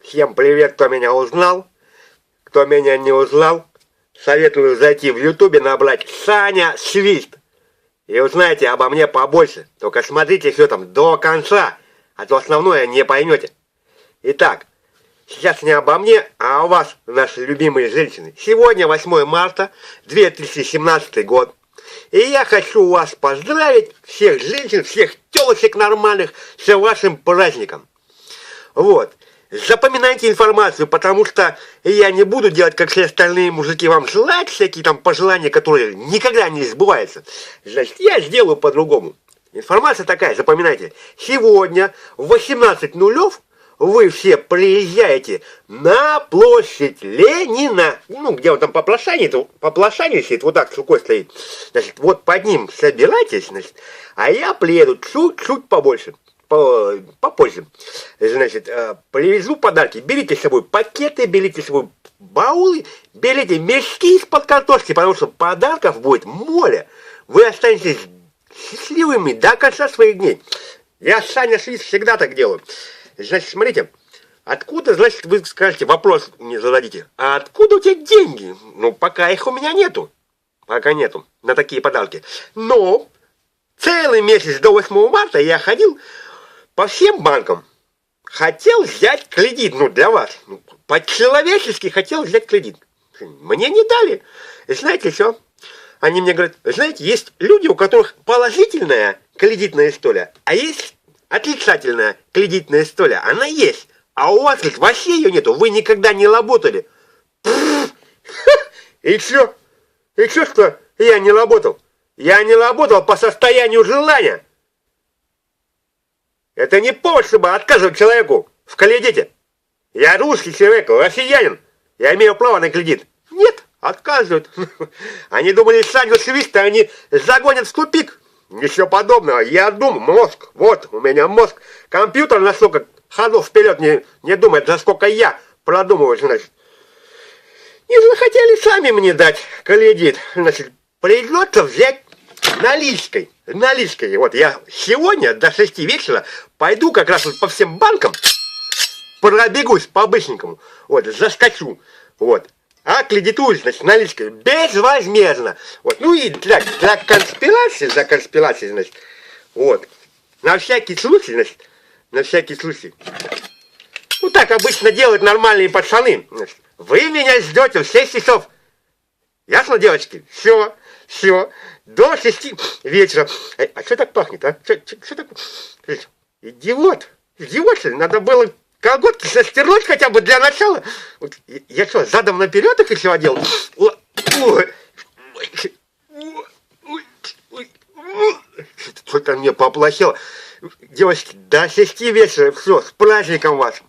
Всем привет, кто меня узнал. Кто меня не узнал, советую зайти в ютубе, набрать Саня Свист. И узнаете обо мне побольше. Только смотрите все там до конца, а то основное не поймете. Итак, сейчас не обо мне, а о вас, наши любимые женщины. Сегодня 8 марта 2017 год. И я хочу вас поздравить, всех женщин, всех телочек нормальных, с вашим праздником. Вот. Запоминайте информацию, потому что я не буду делать, как все остальные мужики, вам желать всякие там пожелания, которые никогда не сбываются. Значит, я сделаю по-другому. Информация такая, запоминайте. Сегодня в 18:00 вы все приезжаете на площадь Ленина. Ну, где он там по Плашане сидит, вот так с рукой стоит. Значит, вот под ним собирайтесь, значит, а я приеду чуть-чуть побольше. Попозже. Значит, привезу подарки. Берите с собой пакеты, берите с собой баулы, берите мешки из-под картошки, потому что подарков будет море. Вы останетесь счастливыми до конца своих дней. Я, Саня Свист, всегда так делаю. Значит, смотрите, откуда, значит, вы скажете, вопрос мне зададите, а откуда у тебя деньги? Ну, пока их у меня нету. Пока нету на такие подарки. Но целый месяц до 8 марта я ходил по всем банкам. Хотел взять кредит, ну, для вас. Ну, по-человечески хотел взять кредит. Мне не дали. И знаете что? Они мне говорят, знаете, есть люди, у которых положительная кредитная история, а есть отрицательная кредитная история. Она есть. А у вас, говорит, вообще ее нету. Вы никогда не работали. И что? И что я не работал? Я не работал по состоянию желания. Это не повод, чтобы отказывать человеку в кредите. Я русский человек, россиянин. Я имею право на кредит. Нет, отказывают. Они думали, Саню Свиста они загонят в тупик. Ничего подобного. Я думаю, мозг. Вот, у меня мозг. Компьютер на столько ходов вперед не думает, за сколько я продумываю, значит. Не захотели сами мне дать кредит. Значит, придется взять наличкой. Вот я сегодня до 6 вечера пойду как раз вот по всем банкам, пробегусь по-быстренькому, вот, заскочу, вот, аккредитуюсь, значит, наличкой, безвозмездно, вот, ну и для конспирации, значит, вот, на всякий случай, ну так обычно делают нормальные пацаны, значит, вы меня ждете в 6 часов, ясно, девочки, все, до 6 вечера. А что так пахнет, а? Что так? Идиот, что ли? Надо было колготки состернуть хотя бы для начала. Вот, я что, задом наперед их еще одел? Что-то мне поплохело. Девочки, до 6 вечера, все, с праздником вас.